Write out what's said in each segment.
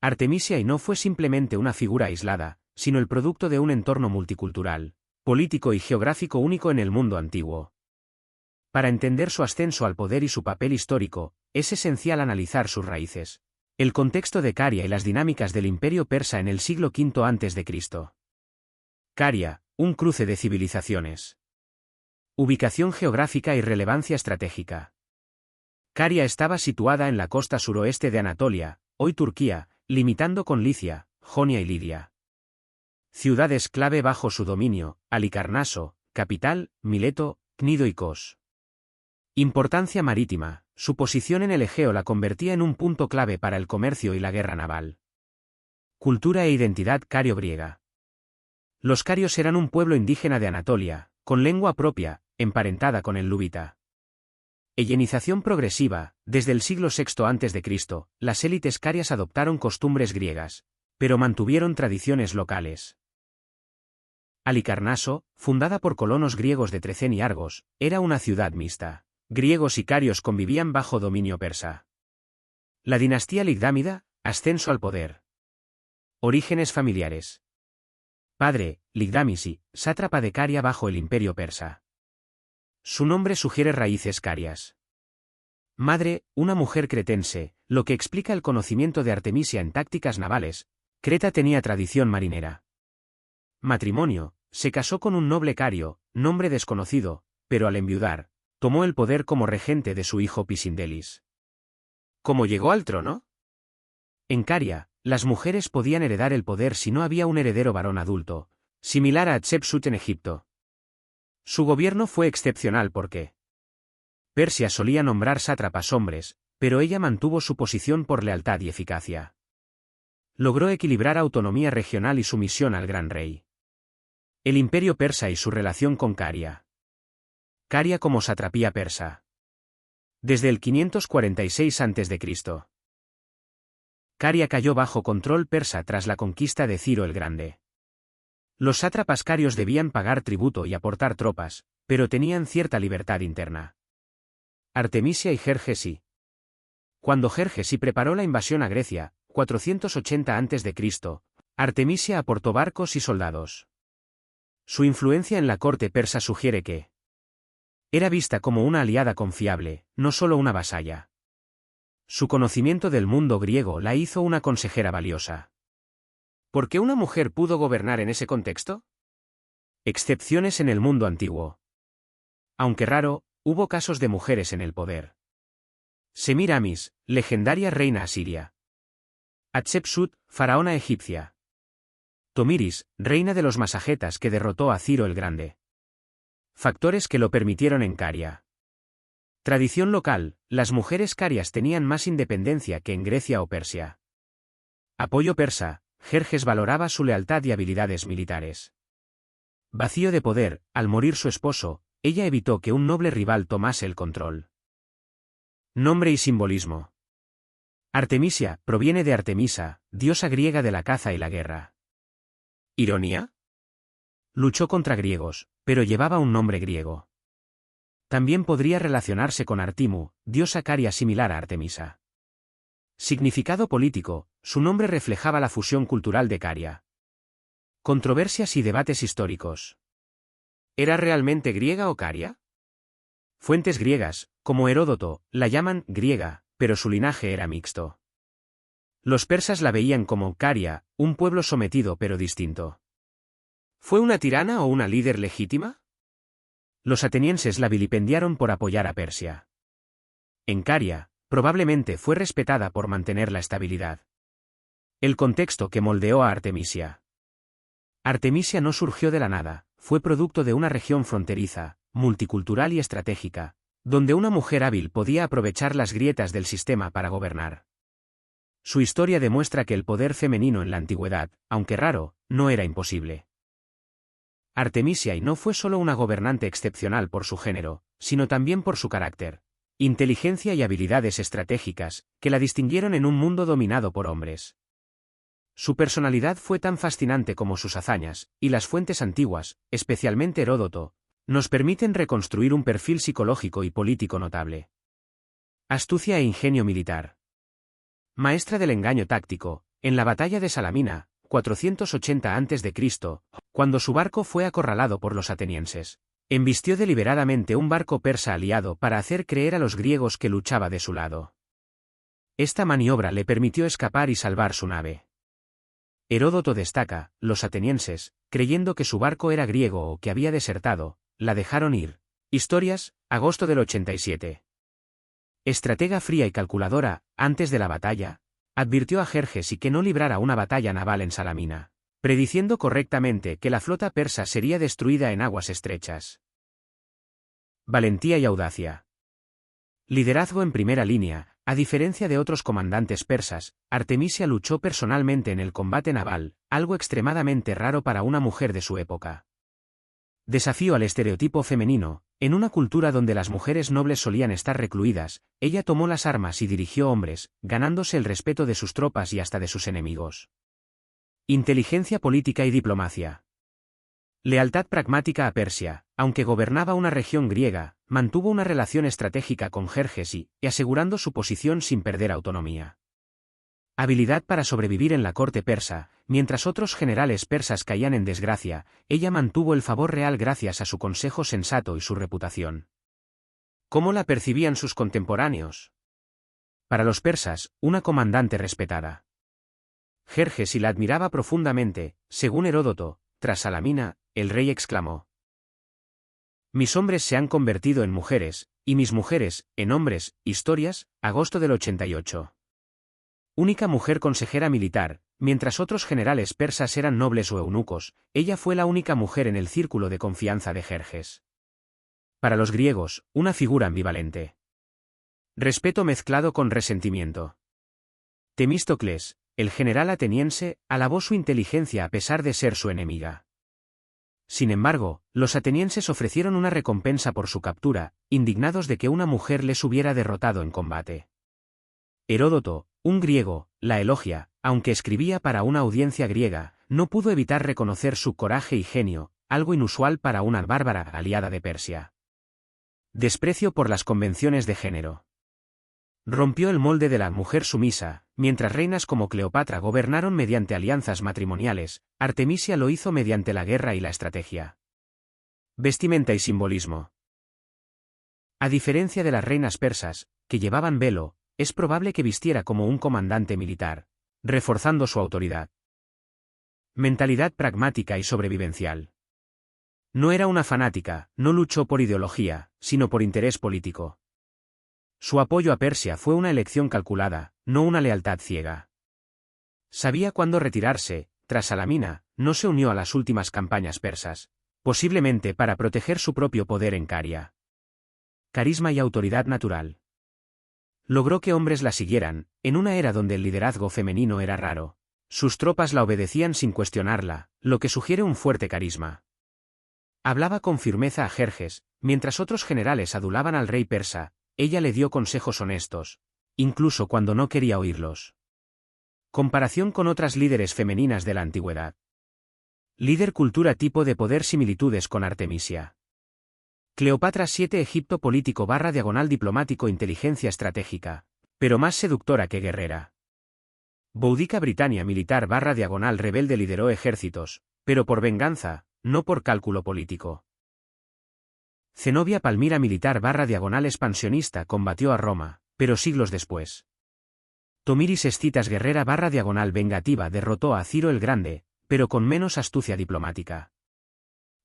Artemisia no fue simplemente una figura aislada, sino el producto de un entorno multicultural, político y geográfico único en el mundo antiguo. Para entender su ascenso al poder y su papel histórico, es esencial analizar sus raíces, el contexto de Caria y las dinámicas del Imperio persa en el siglo V a.C. Caria, un cruce de civilizaciones. Ubicación geográfica y relevancia estratégica. Caria estaba situada en la costa suroeste de Anatolia, hoy Turquía, limitando con Licia, Jonia y Lidia. Ciudades clave bajo su dominio: Halicarnaso, capital, Mileto, Cnido y Kos. Importancia marítima: su posición en el Egeo la convertía en un punto clave para el comercio y la guerra naval. Cultura e identidad cario-griega. Los carios eran un pueblo indígena de Anatolia, con lengua propia, emparentada con el luvita. Hellenización progresiva: desde el siglo VI a.C., las élites carias adoptaron costumbres griegas, pero mantuvieron tradiciones locales. Halicarnaso, fundada por colonos griegos de Trecén y Argos, era una ciudad mixta. Griegos y carios convivían bajo dominio persa. La dinastía Ligdámida, ascenso al poder. Orígenes familiares. Padre, Ligdámisi, sátrapa de Caria bajo el imperio persa. Su nombre sugiere raíces carias. Madre, una mujer cretense, lo que explica el conocimiento de Artemisia en tácticas navales. Creta tenía tradición marinera. Matrimonio: se casó con un noble cario, nombre desconocido, pero al enviudar, tomó el poder como regente de su hijo Pisindelis. ¿Cómo llegó al trono? En Caria, las mujeres podían heredar el poder si no había un heredero varón adulto, similar a Hatshepsut en Egipto. Su gobierno fue excepcional porque Persia solía nombrar sátrapas hombres, pero ella mantuvo su posición por lealtad y eficacia. Logró equilibrar autonomía regional y sumisión al gran rey. El imperio persa y su relación con Caria. Caria como satrapía persa. Desde el 546 a.C. Caria cayó bajo control persa tras la conquista de Ciro el Grande. Los sátrapas carios debían pagar tributo y aportar tropas, pero tenían cierta libertad interna. Artemisia y Jerjes. Cuando Jerjes preparó la invasión a Grecia, 480 a.C., Artemisia aportó barcos y soldados. Su influencia en la corte persa sugiere que era vista como una aliada confiable, no solo una vasalla. Su conocimiento del mundo griego la hizo una consejera valiosa. ¿Por qué una mujer pudo gobernar en ese contexto? Excepciones en el mundo antiguo. Aunque raro, hubo casos de mujeres en el poder. Semiramis, legendaria reina asiria. Hatshepsut, faraona egipcia. Tomiris, reina de los masagetas que derrotó a Ciro el Grande. Factores que lo permitieron en Caria. Tradición local: las mujeres carias tenían más independencia que en Grecia o Persia. Apoyo persa: Jerjes valoraba su lealtad y habilidades militares. Vacío de poder: al morir su esposo, ella evitó que un noble rival tomase el control. Nombre y simbolismo. Artemisia proviene de Artemisa, diosa griega de la caza y la guerra. ¿Ironía? Luchó contra griegos, pero llevaba un nombre griego. También podría relacionarse con Artimu, diosa caria similar a Artemisa. Significado político: su nombre reflejaba la fusión cultural de Caria. Controversias y debates históricos. ¿Era realmente griega o caria? Fuentes griegas, como Heródoto, la llaman griega, pero su linaje era mixto. Los persas la veían como caria, un pueblo sometido pero distinto. ¿Fue una tirana o una líder legítima? Los atenienses la vilipendiaron por apoyar a Persia. En Caria, probablemente fue respetada por mantener la estabilidad. El contexto que moldeó a Artemisia. Artemisia no surgió de la nada, fue producto de una región fronteriza, multicultural y estratégica, donde una mujer hábil podía aprovechar las grietas del sistema para gobernar. Su historia demuestra que el poder femenino en la antigüedad, aunque raro, no era imposible. Artemisia no fue solo una gobernante excepcional por su género, sino también por su carácter, inteligencia y habilidades estratégicas, que la distinguieron en un mundo dominado por hombres. Su personalidad fue tan fascinante como sus hazañas, y las fuentes antiguas, especialmente Heródoto, nos permiten reconstruir un perfil psicológico y político notable. Astucia e ingenio militar. Maestra del engaño táctico, En la batalla de Salamina, 480 a.C., cuando su barco fue acorralado por los atenienses, embistió deliberadamente un barco persa aliado para hacer creer a los griegos que luchaba de su lado. Esta maniobra le permitió escapar y salvar su nave. Heródoto destaca, los atenienses, creyendo que su barco era griego o que había desertado, la dejaron ir. Historias, agosto del 87. Estratega fría y calculadora, antes de la batalla, advirtió a Jerjes y que no librara una batalla naval en Salamina, prediciendo correctamente que la flota persa sería destruida en aguas estrechas. Valentía y audacia. Liderazgo en primera línea. A diferencia de otros comandantes persas, Artemisia luchó personalmente en el combate naval, algo extremadamente raro para una mujer de su época. Desafío al estereotipo femenino. En una cultura donde las mujeres nobles solían estar recluidas, ella tomó las armas y dirigió hombres, ganándose el respeto de sus tropas y hasta de sus enemigos. Inteligencia política y diplomacia. Lealtad pragmática a Persia. Aunque gobernaba una región griega, mantuvo una relación estratégica con Jerjes y asegurando su posición sin perder autonomía. Habilidad para sobrevivir en la corte persa. Mientras otros generales persas caían en desgracia, ella mantuvo el favor real gracias a su consejo sensato y su reputación. ¿Cómo la percibían sus contemporáneos? Para los persas, una comandante respetada. Jerjes la admiraba profundamente, según Heródoto. Tras Salamina, el rey exclamó: «Mis hombres se han convertido en mujeres, y mis mujeres, en hombres». Historias, agosto del 88. Única mujer consejera militar, mientras otros generales persas eran nobles o eunucos, ella fue la única mujer en el círculo de confianza de Jerjes. Para los griegos, una figura ambivalente. Respeto mezclado con resentimiento. Temístocles, el general ateniense, alabó su inteligencia a pesar de ser su enemiga. Sin embargo, los atenienses ofrecieron una recompensa por su captura, indignados de que una mujer les hubiera derrotado en combate. Heródoto, un griego, la elogia, aunque escribía para una audiencia griega, no pudo evitar reconocer su coraje y genio, algo inusual para una bárbara aliada de Persia. Desprecio por las convenciones de género. Rompió el molde de la mujer sumisa. Mientras reinas como Cleopatra gobernaron mediante alianzas matrimoniales, Artemisia lo hizo mediante la guerra y la estrategia. Vestimenta y simbolismo. A diferencia de las reinas persas, que llevaban velo, es probable que vistiera como un comandante militar, reforzando su autoridad. Mentalidad pragmática y sobrevivencial. No era una fanática, no luchó por ideología, sino por interés político. Su apoyo a Persia fue una elección calculada, no una lealtad ciega. Sabía cuándo retirarse. Tras Salamina, no se unió a las últimas campañas persas, posiblemente para proteger su propio poder en Caria. Carisma y autoridad natural. Logró que hombres la siguieran, en una era donde el liderazgo femenino era raro. Sus tropas la obedecían sin cuestionarla, lo que sugiere un fuerte carisma. Hablaba con firmeza a Jerjes, mientras otros generales adulaban al rey persa. Ella le dio consejos honestos, incluso cuando no quería oírlos. Comparación con otras líderes femeninas de la antigüedad. Líder cultura tipo de poder similitudes con Artemisia. Cleopatra 7 Egipto político / diplomático inteligencia estratégica, pero más seductora que guerrera. Boudica Britannia militar / rebelde lideró ejércitos, pero por venganza, no por cálculo político. Zenobia Palmira militar / expansionista combatió a Roma, pero siglos después. Tomiris Escitas guerrera / vengativa derrotó a Ciro el Grande, pero con menos astucia diplomática.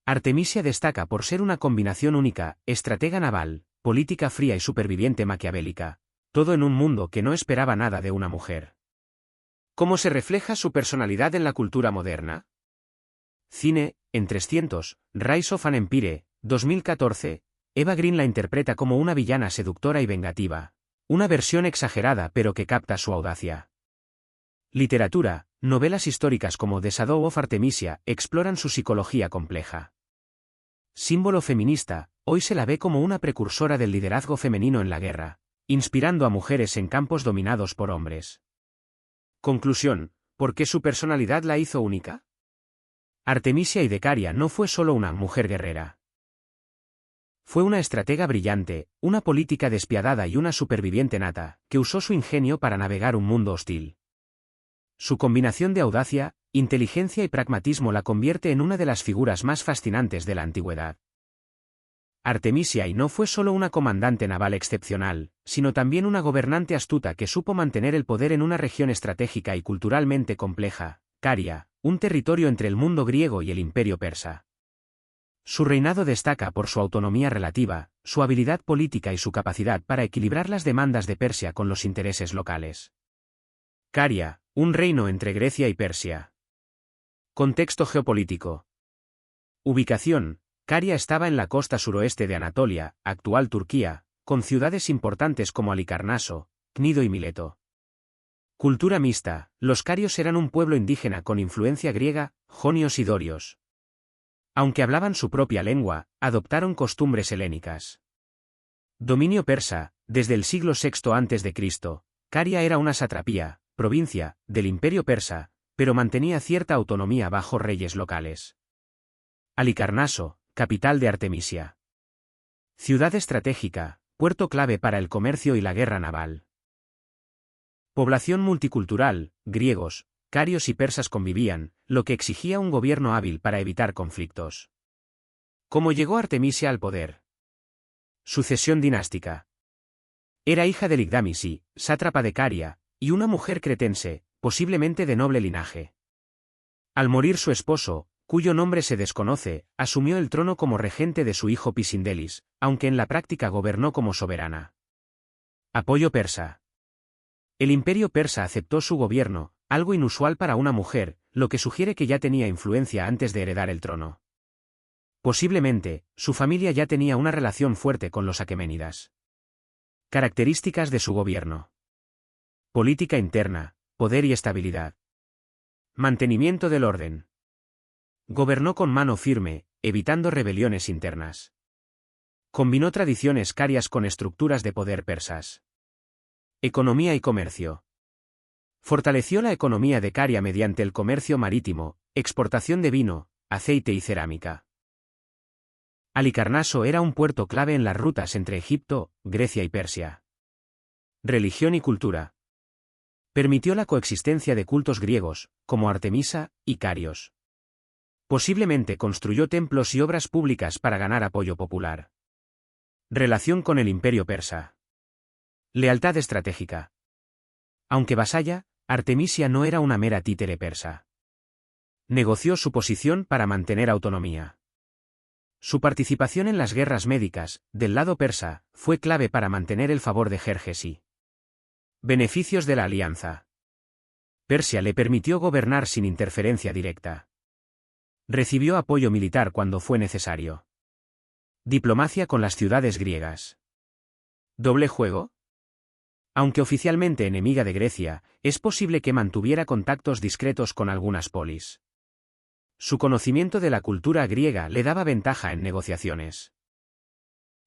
Artemisia destaca por ser una combinación única, estratega naval, política fría y superviviente maquiavélica, todo en un mundo que no esperaba nada de una mujer. ¿Cómo se refleja su personalidad en la cultura moderna? Cine, en 300, Rise of an Empire, 2014, Eva Green la interpreta como una villana seductora y vengativa, una versión exagerada pero que capta su audacia. Literatura, novelas históricas como The Shadow of Artemisia exploran su psicología compleja. Símbolo feminista, hoy se la ve como una precursora del liderazgo femenino en la guerra, inspirando a mujeres en campos dominados por hombres. Conclusión, ¿por qué su personalidad la hizo única? Artemisia I de Caria no fue solo una mujer guerrera. Fue una estratega brillante, una política despiadada y una superviviente nata, que usó su ingenio para navegar un mundo hostil. Su combinación de audacia, inteligencia y pragmatismo la convierte en una de las figuras más fascinantes de la antigüedad. Artemisia no fue solo una comandante naval excepcional, sino también una gobernante astuta que supo mantener el poder en una región estratégica y culturalmente compleja, Caria, un territorio entre el mundo griego y el imperio persa. Su reinado destaca por su autonomía relativa, su habilidad política y su capacidad para equilibrar las demandas de Persia con los intereses locales. Caria, un reino entre Grecia y Persia. Contexto geopolítico. Ubicación. Caria estaba en la costa suroeste de Anatolia, actual Turquía, con ciudades importantes como Halicarnaso, Cnido y Mileto. Cultura mixta. Los carios eran un pueblo indígena con influencia griega, jonios y dorios. Aunque hablaban su propia lengua, adoptaron costumbres helénicas. Dominio persa. Desde el siglo VI a.C., Caria era una satrapía, provincia, del imperio persa, pero mantenía cierta autonomía bajo reyes locales. Halicarnaso, capital de Artemisia. Ciudad estratégica, puerto clave para el comercio y la guerra naval. Población multicultural, griegos, carios y persas convivían, lo que exigía un gobierno hábil para evitar conflictos. ¿Cómo llegó Artemisia al poder? Sucesión dinástica. Era hija de Ligdamisi, sátrapa de Caria, y una mujer cretense, posiblemente de noble linaje. Al morir su esposo, cuyo nombre se desconoce, asumió el trono como regente de su hijo Pisindelis, aunque en la práctica gobernó como soberana. Apoyo persa. El imperio persa aceptó su gobierno, algo inusual para una mujer, lo que sugiere que ya tenía influencia antes de heredar el trono. Posiblemente, su familia ya tenía una relación fuerte con los aqueménidas. Características de su gobierno. Política interna, poder y estabilidad. Mantenimiento del orden. Gobernó con mano firme, evitando rebeliones internas. Combinó tradiciones carias con estructuras de poder persas. Economía y comercio. Fortaleció la economía de Caria mediante el comercio marítimo, exportación de vino, aceite y cerámica. Halicarnaso era un puerto clave en las rutas entre Egipto, Grecia y Persia. Religión y cultura. Permitió la coexistencia de cultos griegos, como Artemisa y Carios. Posiblemente construyó templos y obras públicas para ganar apoyo popular. Relación con el imperio persa. Lealtad estratégica. Aunque vasalla, Artemisia no era una mera títere persa. Negoció su posición para mantener autonomía. Su participación en las guerras médicas, del lado persa, fue clave para mantener el favor de Jerjes. Beneficios de la alianza. Persia le permitió gobernar sin interferencia directa. Recibió apoyo militar cuando fue necesario. Diplomacia con las ciudades griegas. ¿Doble juego? Aunque oficialmente enemiga de Grecia, es posible que mantuviera contactos discretos con algunas polis. Su conocimiento de la cultura griega le daba ventaja en negociaciones.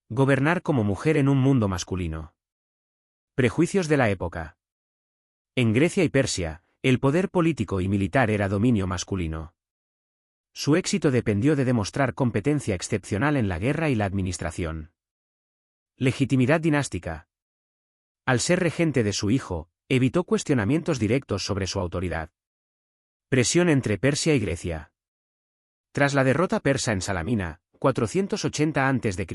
Gobernar como mujer en un mundo masculino. Prejuicios de la época. En Grecia y Persia, el poder político y militar era dominio masculino. Su éxito dependió de demostrar competencia excepcional en la guerra y la administración. Legitimidad dinástica. Al ser regente de su hijo, evitó cuestionamientos directos sobre su autoridad. Presión entre Persia y Grecia. Tras la derrota persa en Salamina, 480 a.C.,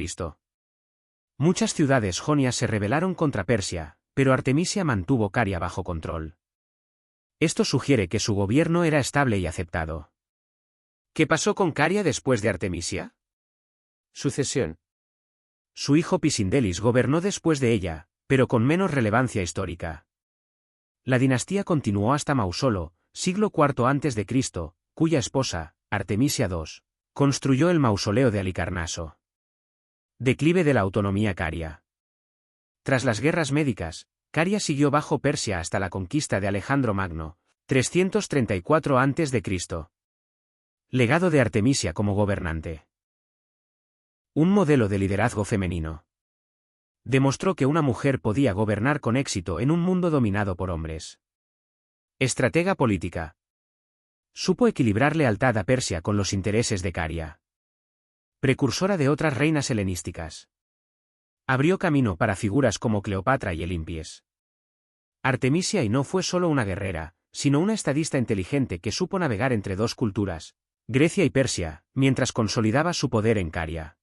muchas ciudades jonias se rebelaron contra Persia, pero Artemisia mantuvo Caria bajo control. Esto sugiere que su gobierno era estable y aceptado. ¿Qué pasó con Caria después de Artemisia? Sucesión. Su hijo Pisindelis gobernó después de ella, pero con menos relevancia histórica. La dinastía continuó hasta Mausolo, siglo IV a.C., cuya esposa, Artemisia II, construyó el mausoleo de Halicarnaso. Declive de la autonomía caria. Tras las guerras médicas, Caria siguió bajo Persia hasta la conquista de Alejandro Magno, 334 a.C. Legado de Artemisia como gobernante. Un modelo de liderazgo femenino. Demostró que una mujer podía gobernar con éxito en un mundo dominado por hombres. Estratega política. Supo equilibrar lealtad a Persia con los intereses de Caria. Precursora de otras reinas helenísticas. Abrió camino para figuras como Cleopatra y Elimpies. Artemisia no fue solo una guerrera, sino una estadista inteligente que supo navegar entre dos culturas, Grecia y Persia, mientras consolidaba su poder en Caria.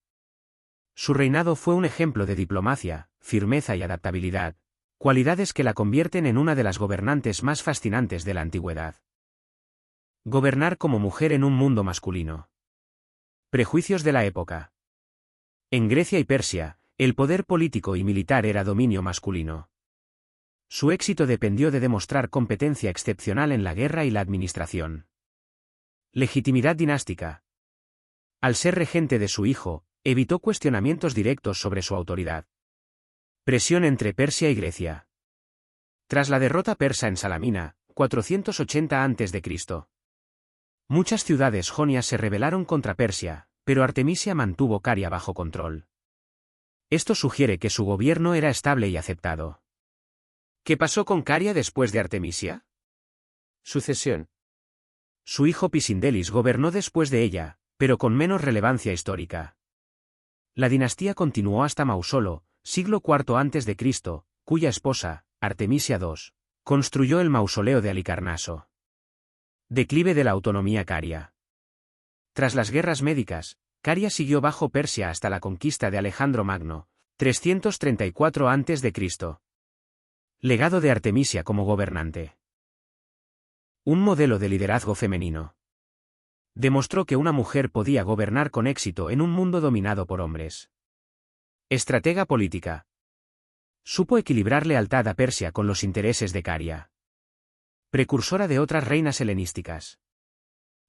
Su reinado fue un ejemplo de diplomacia, firmeza y adaptabilidad, cualidades que la convierten en una de las gobernantes más fascinantes de la antigüedad. Gobernar como mujer en un mundo masculino. Prejuicios de la época. En Grecia y Persia, el poder político y militar era dominio masculino. Su éxito dependió de demostrar competencia excepcional en la guerra y la administración. Legitimidad dinástica. Al ser regente de su hijo, evitó cuestionamientos directos sobre su autoridad. Presión entre Persia y Grecia. Tras la derrota persa en Salamina, 480 a.C., muchas ciudades jonias se rebelaron contra Persia, pero Artemisia mantuvo Caria bajo control. Esto sugiere que su gobierno era estable y aceptado. ¿Qué pasó con Caria después de Artemisia? Sucesión. Su hijo Pisindelis gobernó después de ella, pero con menos relevancia histórica. La dinastía continuó hasta Mausolo, siglo IV a.C., cuya esposa, Artemisia II, construyó el mausoleo de Halicarnaso. Declive de la autonomía caria. Tras las guerras médicas, Caria siguió bajo Persia hasta la conquista de Alejandro Magno, 334 a.C. Legado de Artemisia como gobernante. Un modelo de liderazgo femenino. Demostró que una mujer podía gobernar con éxito en un mundo dominado por hombres. Estratega política. Supo equilibrar lealtad a Persia con los intereses de Caria. Precursora de otras reinas helenísticas.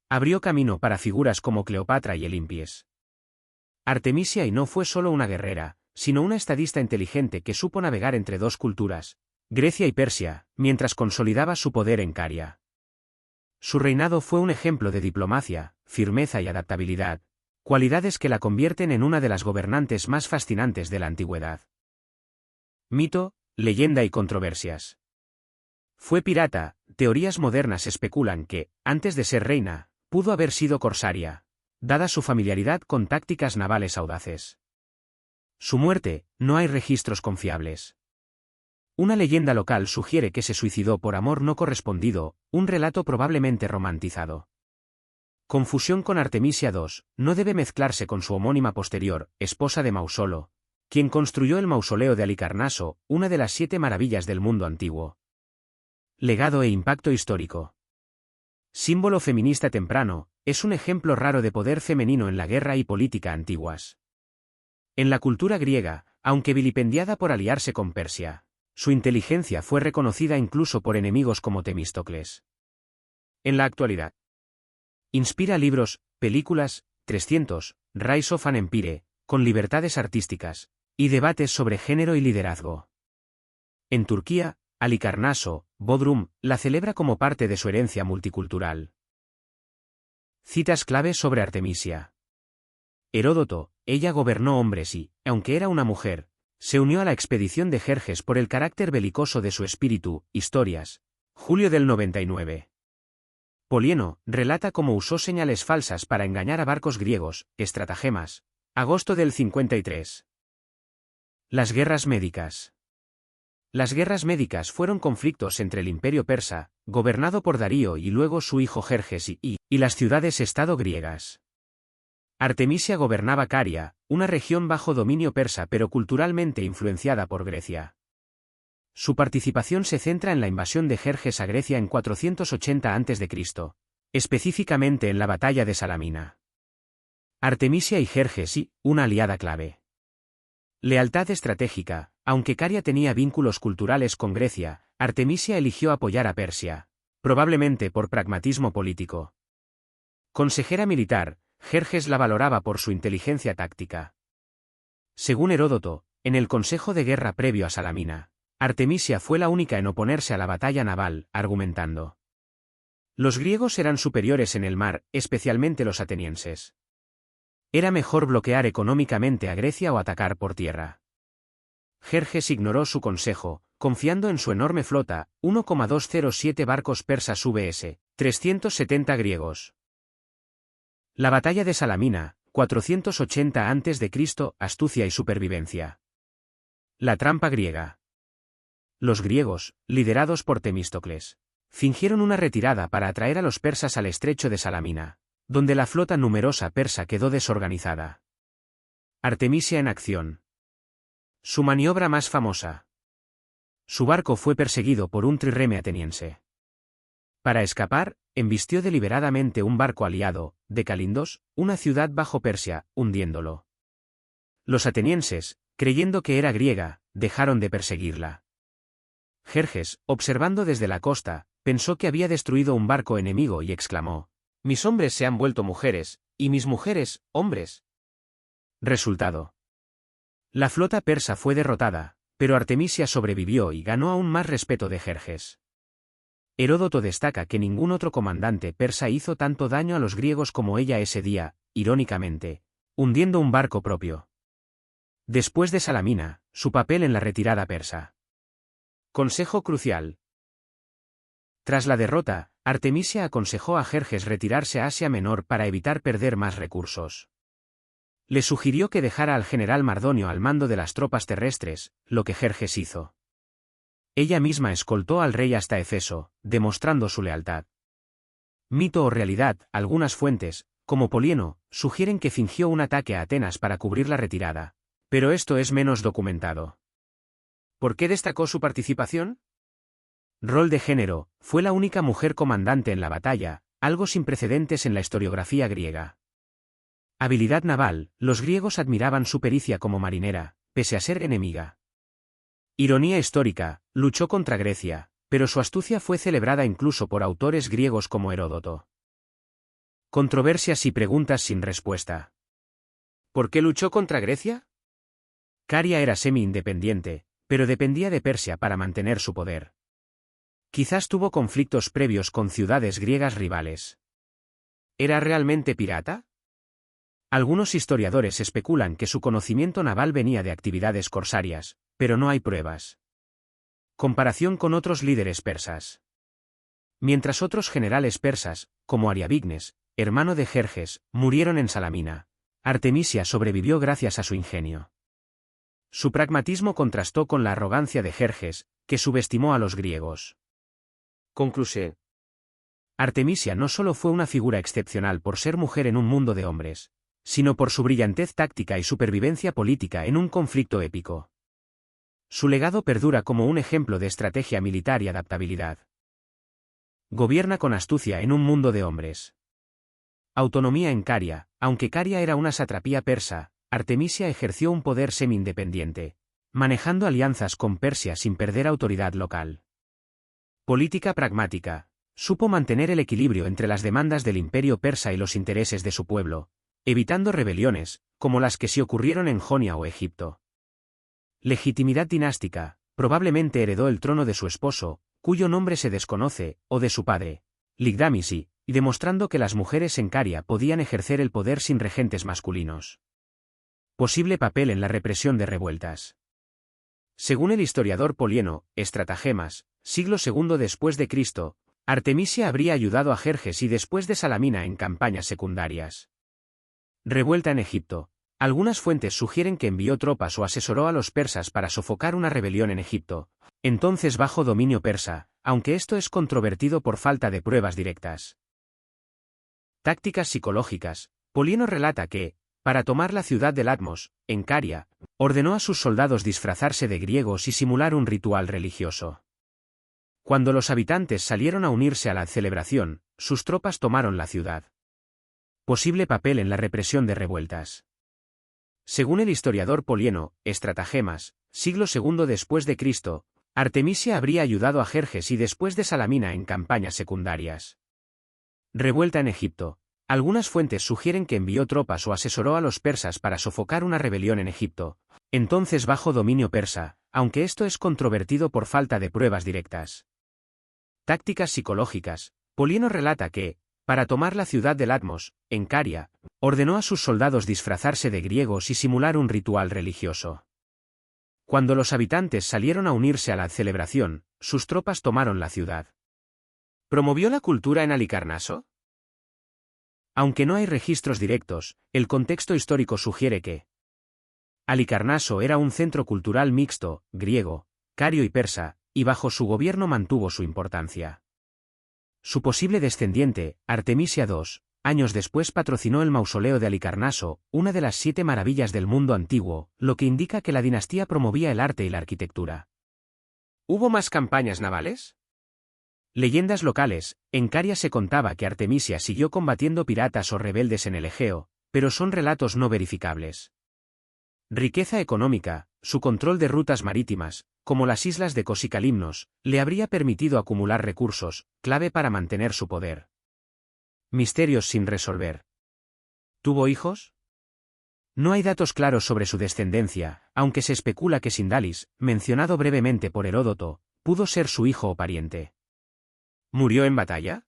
Abrió camino para figuras como Cleopatra y Elimpies. Artemisia y no fue solo una guerrera, sino una estadista inteligente que supo navegar entre dos culturas, Grecia y Persia, mientras consolidaba su poder en Caria. Su reinado fue un ejemplo de diplomacia, firmeza y adaptabilidad, cualidades que la convierten en una de las gobernantes más fascinantes de la antigüedad. Mito, leyenda y controversias. Fue pirata. Teorías modernas especulan que, antes de ser reina, pudo haber sido corsaria, dada su familiaridad con tácticas navales audaces. Su muerte, no hay registros confiables. Una leyenda local sugiere que se suicidó por amor no correspondido, un relato probablemente romantizado. Confusión con Artemisia II, no debe mezclarse con su homónima posterior, esposa de Mausolo, quien construyó el mausoleo de Halicarnaso, una de las 7 maravillas del mundo antiguo. Legado e impacto histórico. Símbolo feminista temprano, es un ejemplo raro de poder femenino en la guerra y política antiguas. En la cultura griega, aunque vilipendiada por aliarse con Persia, su inteligencia fue reconocida incluso por enemigos como Temístocles. En la actualidad, inspira libros, películas, 300, Rise of an Empire, con libertades artísticas, y debates sobre género y liderazgo. En Turquía, Halicarnaso, Bodrum, la celebra como parte de su herencia multicultural. Citas clave sobre Artemisia. Heródoto, ella gobernó hombres y, aunque era una mujer, se unió a la expedición de Jerjes por el carácter belicoso de su espíritu. Historias. Julio del 99. Polieno, relata cómo usó señales falsas para engañar a barcos griegos. Estratagemas. Agosto del 53. Las guerras médicas. Las guerras médicas fueron conflictos entre el imperio persa, gobernado por Darío y luego su hijo Jerjes y las ciudades-estado griegas. Artemisia gobernaba Caria, una región bajo dominio persa pero culturalmente influenciada por Grecia. Su participación se centra en la invasión de Jerjes a Grecia en 480 a.C., específicamente en la batalla de Salamina. Artemisia y Jerjes una aliada clave. Lealtad estratégica. Aunque Caria tenía vínculos culturales con Grecia, Artemisia eligió apoyar a Persia, probablemente por pragmatismo político. Consejera militar, Jerjes la valoraba por su inteligencia táctica. Según Heródoto, en el consejo de guerra previo a Salamina, Artemisia fue la única en oponerse a la batalla naval, argumentando: los griegos eran superiores en el mar, especialmente los atenienses. Era mejor bloquear económicamente a Grecia o atacar por tierra. Jerjes ignoró su consejo, confiando en su enorme flota, 1,207 barcos persas vs. 370 griegos. La batalla de Salamina, 480 a.C., astucia y supervivencia. La trampa griega. Los griegos, liderados por Temístocles, Fingieron una retirada para atraer a los persas al estrecho de Salamina, donde la flota numerosa persa quedó desorganizada. Artemisia en acción. Su maniobra más famosa. Su barco fue perseguido por un trireme ateniense. Para escapar, embistió deliberadamente un barco aliado, de Calindos, una ciudad bajo Persia, hundiéndolo. Los atenienses, creyendo que era griega, dejaron de perseguirla. Jerjes, observando desde la costa, pensó que había destruido un barco enemigo y exclamó: «Mis hombres se han vuelto mujeres, y mis mujeres, hombres». Resultado. La flota persa fue derrotada, pero Artemisia sobrevivió y ganó aún más respeto de Jerjes. Heródoto destaca que ningún otro comandante persa hizo tanto daño a los griegos como ella ese día, irónicamente, hundiendo un barco propio. Después de Salamina, su papel en la retirada persa. Consejo crucial. Tras la derrota, Artemisia aconsejó a Jerjes retirarse a Asia Menor para evitar perder más recursos. Le sugirió que dejara al general Mardonio al mando de las tropas terrestres, lo que Jerjes hizo. Ella misma escoltó al rey hasta Efeso, demostrando su lealtad. Mito o realidad, algunas fuentes, como Polieno, sugieren que fingió un ataque a Atenas para cubrir la retirada, pero esto es menos documentado. ¿Por qué destacó su participación? Rol de género, fue la única mujer comandante en la batalla, algo sin precedentes en la historiografía griega. Habilidad naval, los griegos admiraban su pericia como marinera, pese a ser enemiga. Ironía histórica, luchó contra Grecia, pero su astucia fue celebrada incluso por autores griegos como Heródoto. Controversias y preguntas sin respuesta. ¿Por qué luchó contra Grecia? Caria era semi-independiente, pero dependía de Persia para mantener su poder. Quizás tuvo conflictos previos con ciudades griegas rivales. ¿Era realmente pirata? Algunos historiadores especulan que su conocimiento naval venía de actividades corsarias, pero no hay pruebas. Comparación con otros líderes persas. Mientras otros generales persas, como Ariabignes, hermano de Jerjes, murieron en Salamina, Artemisia sobrevivió gracias a su ingenio. Su pragmatismo contrastó con la arrogancia de Jerjes, que subestimó a los griegos. Conclusión. Artemisia no solo fue una figura excepcional por ser mujer en un mundo de hombres, sino por su brillantez táctica y supervivencia política en un conflicto épico. Su legado perdura como un ejemplo de estrategia militar y adaptabilidad. Gobierna con astucia en un mundo de hombres. Autonomía en Caria, aunque Caria era una satrapía persa, Artemisia ejerció un poder semi-independiente, manejando alianzas con Persia sin perder autoridad local. Política pragmática, supo mantener el equilibrio entre las demandas del imperio persa y los intereses de su pueblo, evitando rebeliones, como las que se ocurrieron en Jonia o Egipto. Legitimidad dinástica, probablemente heredó el trono de su esposo, cuyo nombre se desconoce, o de su padre, Ligdamisi, y demostrando que las mujeres en Caria podían ejercer el poder sin regentes masculinos. Posible papel en la represión de revueltas. Según el historiador Polieno, Estratagemas, siglo II después de Cristo, Artemisia habría ayudado a Jerjes y después de Salamina en campañas secundarias. Revuelta en Egipto. Algunas fuentes sugieren que envió tropas o asesoró a los persas para sofocar una rebelión en Egipto, entonces bajo dominio persa, aunque esto es controvertido por falta de pruebas directas. Tácticas psicológicas. Polieno relata que, para tomar la ciudad de Latmos, en Caria, ordenó a sus soldados disfrazarse de griegos y simular un ritual religioso. Cuando los habitantes salieron a unirse a la celebración, sus tropas tomaron la ciudad. Posible papel en la represión de revueltas. Según el historiador Polieno, Estratagemas, siglo II después de Cristo, Artemisia habría ayudado a Jerjes y después de Salamina en campañas secundarias. Revuelta en Egipto. Algunas fuentes sugieren que envió tropas o asesoró a los persas para sofocar una rebelión en Egipto, entonces bajo dominio persa, aunque esto es controvertido por falta de pruebas directas. Tácticas psicológicas. Polieno relata que, para tomar la ciudad de Latmos, en Caria, ordenó a sus soldados disfrazarse de griegos y simular un ritual religioso. Cuando los habitantes salieron a unirse a la celebración, sus tropas tomaron la ciudad. ¿Promovió la cultura en Halicarnaso? Aunque no hay registros directos, el contexto histórico sugiere que Halicarnaso era un centro cultural mixto, griego, cario y persa, y bajo su gobierno mantuvo su importancia. Su posible descendiente, Artemisia II, años después patrocinó el mausoleo de Halicarnaso, una de las 7 maravillas del mundo antiguo, lo que indica que la dinastía promovía el arte y la arquitectura. ¿Hubo más campañas navales? Leyendas locales. En Caria se contaba que Artemisia siguió combatiendo piratas o rebeldes en el Egeo, pero son relatos no verificables. Riqueza económica. Su control de rutas marítimas, como las islas de Kos y Calimnos, le habría permitido acumular recursos, clave para mantener su poder. Misterios sin resolver. ¿Tuvo hijos? No hay datos claros sobre su descendencia, aunque se especula que Sindalis, mencionado brevemente por Heródoto, pudo ser su hijo o pariente. ¿Murió en batalla?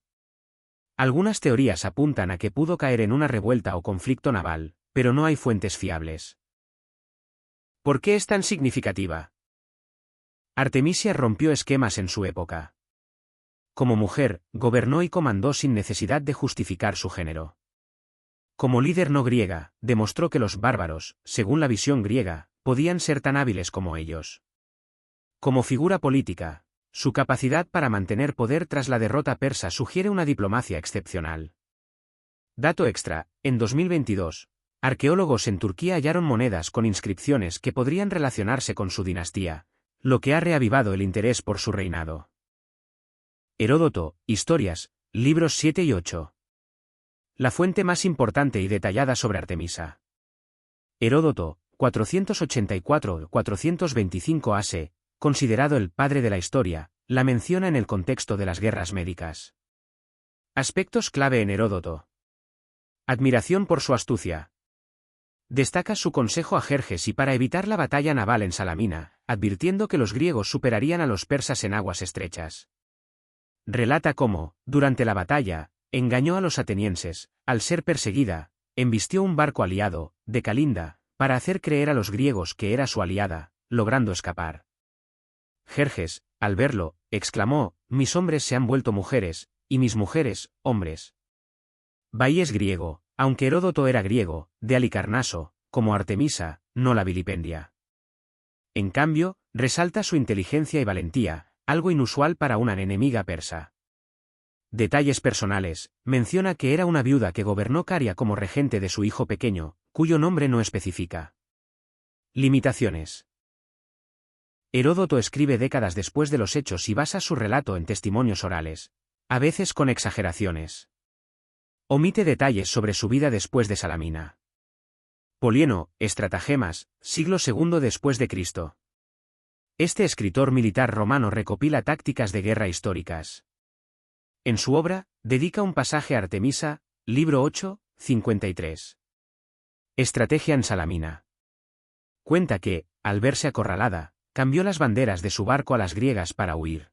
Algunas teorías apuntan a que pudo caer en una revuelta o conflicto naval, pero no hay fuentes fiables. ¿Por qué es tan significativa? Artemisia rompió esquemas en su época. Como mujer, gobernó y comandó sin necesidad de justificar su género. Como líder no griega, demostró que los bárbaros, según la visión griega, podían ser tan hábiles como ellos. Como figura política, su capacidad para mantener poder tras la derrota persa sugiere una diplomacia excepcional. Dato extra, en 2022, arqueólogos en Turquía hallaron monedas con inscripciones que podrían relacionarse con su dinastía, lo que ha reavivado el interés por su reinado. Heródoto, Historias, libros 7 y 8. La fuente más importante y detallada sobre Artemisa. Heródoto, 484-425 a.C., considerado el padre de la historia, la menciona en el contexto de las guerras médicas. Aspectos clave en Heródoto. Admiración por su astucia. Destaca su consejo a Jerjes y para evitar la batalla naval en Salamina, advirtiendo que los griegos superarían a los persas en aguas estrechas. Relata cómo, durante la batalla, engañó a los atenienses, al ser perseguida, embistió un barco aliado, de Calinda, para hacer creer a los griegos que era su aliada, logrando escapar. Jerjes, al verlo, exclamó: «Mis hombres se han vuelto mujeres, y mis mujeres, hombres». Bai es griego, aunque Heródoto era griego, de Halicarnaso, como Artemisa, no la vilipendia. En cambio, resalta su inteligencia y valentía, algo inusual para una enemiga persa. Detalles personales, menciona que era una viuda que gobernó Caria como regente de su hijo pequeño, cuyo nombre no especifica. Limitaciones. Heródoto escribe décadas después de los hechos y basa su relato en testimonios orales, a veces con exageraciones. Omite detalles sobre su vida después de Salamina. Polieno, Estratagemas, siglo II después de Cristo. Este escritor militar romano recopila tácticas de guerra históricas. En su obra, dedica un pasaje a Artemisa, libro 8, 53. Estrategia en Salamina. Cuenta que, al verse acorralada, cambió las banderas de su barco a las griegas para huir.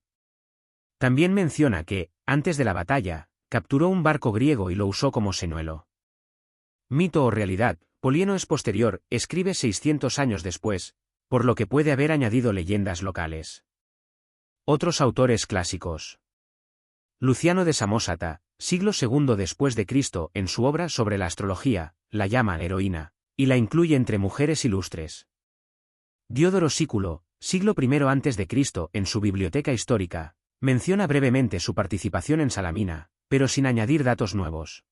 También menciona que, antes de la batalla, capturó un barco griego y lo usó como señuelo. Mito o realidad, Polieno es posterior, escribe 600 años después, por lo que puede haber añadido leyendas locales. Otros autores clásicos. Luciano de Samosata, siglo II después de Cristo, en su obra sobre la astrología, la llama heroína, y la incluye entre mujeres ilustres. Diodoro Sículo, siglo I antes de Cristo, en su biblioteca histórica, menciona brevemente su participación en Salamina, pero sin añadir datos nuevos.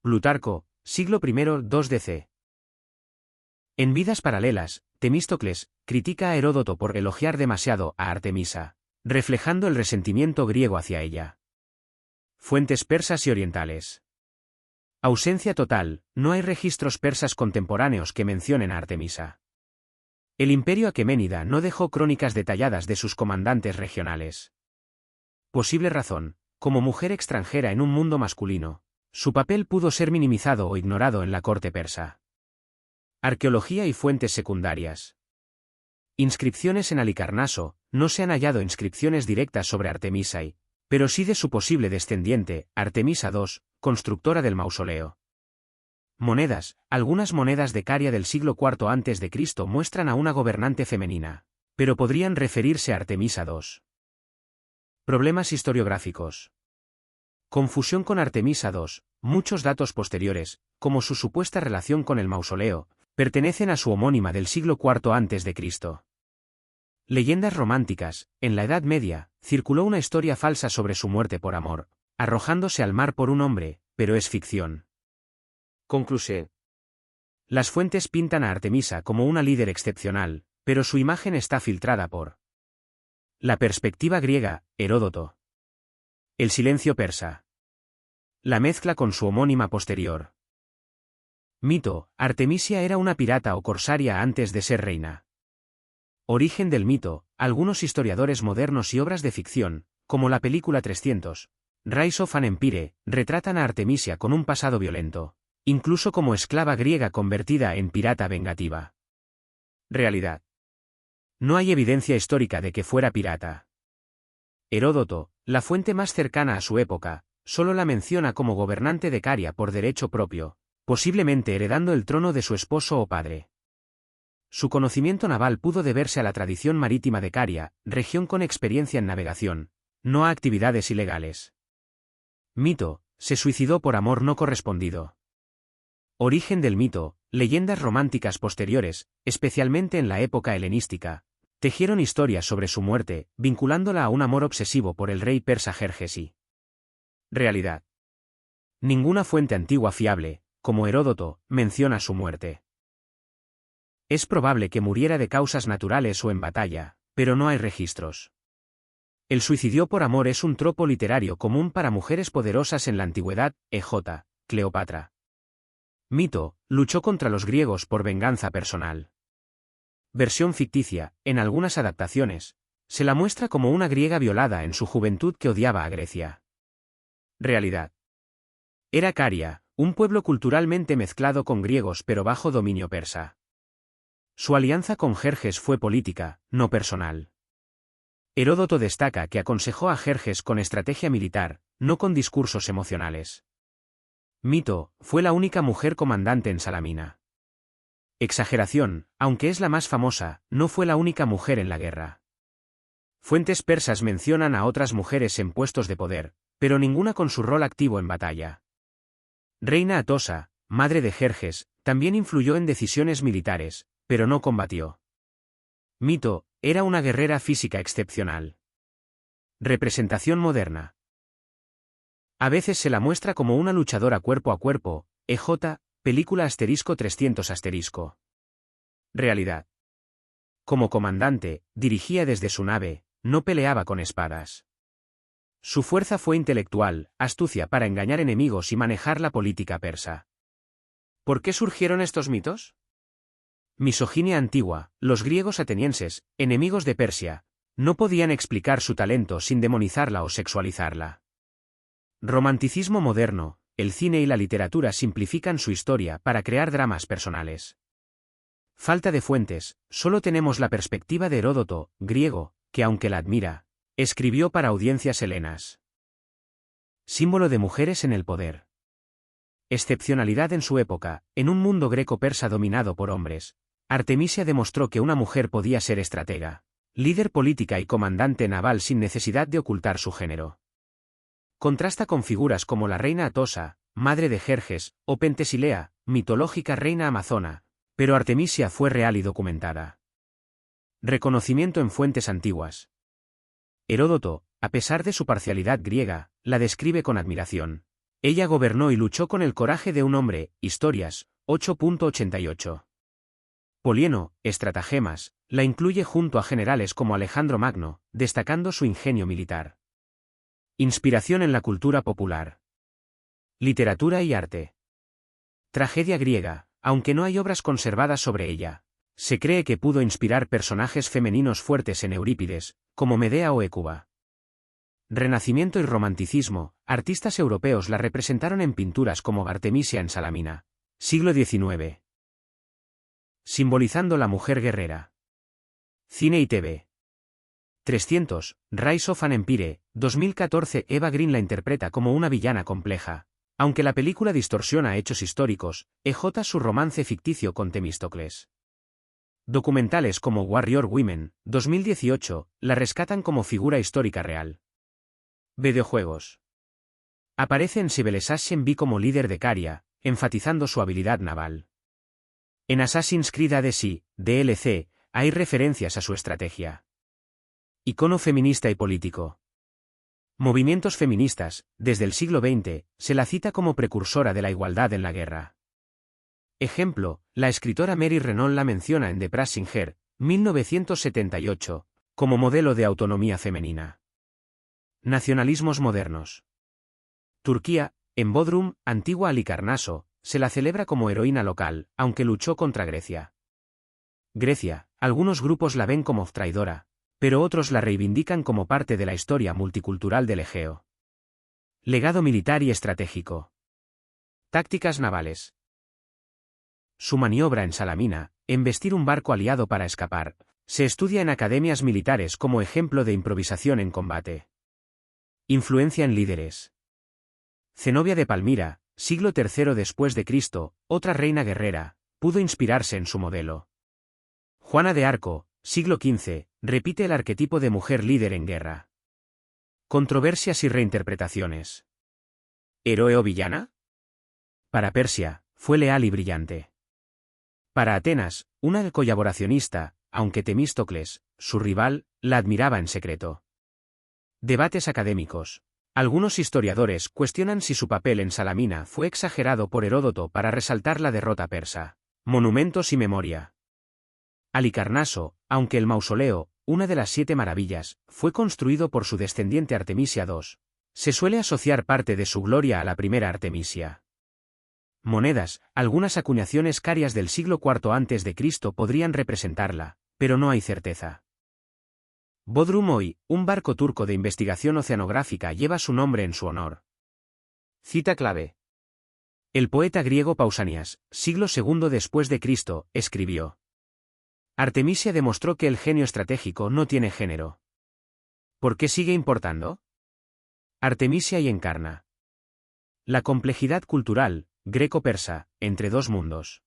Plutarco, siglo I 2 DC. En Vidas paralelas, Temístocles critica a Heródoto por elogiar demasiado a Artemisa, reflejando el resentimiento griego hacia ella. Fuentes persas y orientales. Ausencia total, no hay registros persas contemporáneos que mencionen a Artemisa. El imperio aqueménida no dejó crónicas detalladas de sus comandantes regionales. Posible razón, como mujer extranjera en un mundo masculino, su papel pudo ser minimizado o ignorado en la corte persa. Arqueología y fuentes secundarias. Inscripciones en Halicarnaso, no se han hallado inscripciones directas sobre Artemisa pero sí de su posible descendiente, Artemisa II, constructora del mausoleo. Monedas, algunas monedas de Caria del siglo IV a.C. muestran a una gobernante femenina, pero podrían referirse a Artemisa II. Problemas historiográficos. Confusión con Artemisa II, muchos datos posteriores, como su supuesta relación con el mausoleo, pertenecen a su homónima del siglo IV a.C. Leyendas románticas. En la Edad Media, circuló una historia falsa sobre su muerte por amor, arrojándose al mar por un hombre, pero es ficción. Conclusión. Las fuentes pintan a Artemisa como una líder excepcional, pero su imagen está filtrada por la perspectiva griega, Heródoto. El silencio persa. La mezcla con su homónima posterior. Mito. Artemisia era una pirata o corsaria antes de ser reina. Origen del mito. Algunos historiadores modernos y obras de ficción, como la película 300, Rise of an Empire, retratan a Artemisia con un pasado violento, incluso como esclava griega convertida en pirata vengativa. Realidad. No hay evidencia histórica de que fuera pirata. Heródoto, la fuente más cercana a su época, solo la menciona como gobernante de Caria por derecho propio, posiblemente heredando el trono de su esposo o padre. Su conocimiento naval pudo deberse a la tradición marítima de Caria, región con experiencia en navegación, no a actividades ilegales. Mito. Se suicidó por amor no correspondido. Origen del mito. Leyendas románticas posteriores, especialmente en la época helenística, tejieron historias sobre su muerte, vinculándola a un amor obsesivo por el rey persa Jerjes y realidad. Ninguna fuente antigua fiable, como Heródoto, menciona su muerte. Es probable que muriera de causas naturales o en batalla, pero no hay registros. El suicidio por amor es un tropo literario común para mujeres poderosas en la antigüedad. EJ. Cleopatra. Mito. Luchó contra los griegos por venganza personal. Versión ficticia. En algunas adaptaciones, se la muestra como una griega violada en su juventud que odiaba a Grecia. Realidad. Era Caria, un pueblo culturalmente mezclado con griegos pero bajo dominio persa. Su alianza con Jerjes fue política, no personal. Heródoto destaca que aconsejó a Jerjes con estrategia militar, no con discursos emocionales. Mito. Fue la única mujer comandante en Salamina. Exageración. Aunque es la más famosa, no fue la única mujer en la guerra. Fuentes persas mencionan a otras mujeres en puestos de poder, pero ninguna con su rol activo en batalla. Reina Atosa, madre de Jerjes, también influyó en decisiones militares, pero no combatió. Mito. Era una guerrera física excepcional. Representación moderna. A veces se la muestra como una luchadora cuerpo a cuerpo. EJ. Película *300*. Realidad. Como comandante, dirigía desde su nave, no peleaba con espadas. Su fuerza fue intelectual, astucia para engañar enemigos y manejar la política persa. ¿Por qué surgieron estos mitos? Misoginia antigua. Los griegos atenienses, enemigos de Persia, no podían explicar su talento sin demonizarla o sexualizarla. Romanticismo moderno. El cine y la literatura simplifican su historia para crear dramas personales. Falta de fuentes. Solo tenemos la perspectiva de Heródoto, griego, que aunque la admira, escribió para audiencias helenas. Símbolo de mujeres en el poder. Excepcionalidad en su época. En un mundo greco-persa dominado por hombres, Artemisia demostró que una mujer podía ser estratega, líder política y comandante naval sin necesidad de ocultar su género. Contrasta con figuras como la reina Atosa, madre de Jerjes, o Pentesilea, mitológica reina amazona, pero Artemisia fue real y documentada. Reconocimiento en fuentes antiguas. Heródoto, a pesar de su parcialidad griega, la describe con admiración. Ella gobernó y luchó con el coraje de un hombre. Historias, 8.88. Polieno, Estratagemas, la incluye junto a generales como Alejandro Magno, destacando su ingenio militar. Inspiración en la cultura popular. Literatura y arte. Tragedia griega, aunque no hay obras conservadas sobre ella. Se cree que pudo inspirar personajes femeninos fuertes en Eurípides, como Medea o Hécuba. Renacimiento y romanticismo. Artistas europeos la representaron en pinturas como Artemisia en Salamina. Siglo XIX. Simbolizando la mujer guerrera. Cine y TV. 300, Rise of an Empire, 2014. Eva Green la interpreta como una villana compleja. Aunque la película distorsiona hechos históricos, EJ su romance ficticio con Temístocles. Documentales como Warrior Women, 2018, la rescatan como figura histórica real. Videojuegos. Aparece en Civilization V como líder de Caria, enfatizando su habilidad naval. En Assassin's Creed Odyssey, DLC, hay referencias a su estrategia. Icono feminista y político. Movimientos feministas, desde el siglo XX, se la cita como precursora de la igualdad en la guerra. Ejemplo, la escritora Mary Renault la menciona en The Prassinger, 1978, como modelo de autonomía femenina. Nacionalismos modernos. Turquía, en Bodrum, antigua Halicarnaso, se la celebra como heroína local, aunque luchó contra Grecia. Grecia, algunos grupos la ven como traidora, pero otros la reivindican como parte de la historia multicultural del Egeo. Legado militar y estratégico. Tácticas navales. Su maniobra en Salamina, embestir un barco aliado para escapar, se estudia en academias militares como ejemplo de improvisación en combate. Influencia en líderes. Zenobia de Palmira, siglo III después de Cristo, otra reina guerrera, pudo inspirarse en su modelo. Juana de Arco, siglo XV, repite el arquetipo de mujer líder en guerra. Controversias y reinterpretaciones. ¿Héroe o villana? Para Persia, fue leal y brillante. Para Atenas, una colaboracionista, aunque Temístocles, su rival, la admiraba en secreto. Debates académicos. Algunos historiadores cuestionan si su papel en Salamina fue exagerado por Heródoto para resaltar la derrota persa. Monumentos y memoria. Halicarnaso, aunque el mausoleo, una de las 7 maravillas, fue construido por su descendiente Artemisia II, se suele asociar parte de su gloria a la primera Artemisia. Monedas, algunas acuñaciones carias del siglo IV a.C. podrían representarla, pero no hay certeza. Bodrum hoy, un barco turco de investigación oceanográfica lleva su nombre en su honor. Cita clave. El poeta griego Pausanias, siglo II después de Cristo, escribió: Artemisia demostró que el genio estratégico no tiene género. ¿Por qué sigue importando? Artemisia y Encarna. La complejidad cultural, greco-persa, entre dos mundos.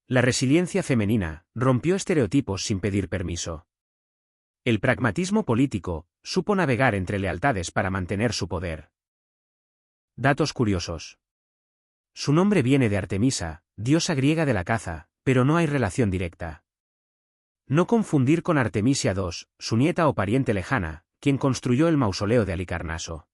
La resiliencia femenina, rompió estereotipos sin pedir permiso. El pragmatismo político, supo navegar entre lealtades para mantener su poder. Datos curiosos. Su nombre viene de Artemisa, diosa griega de la caza, pero no hay relación directa. No confundir con Artemisia II, su nieta o pariente lejana, quien construyó el mausoleo de Halicarnaso.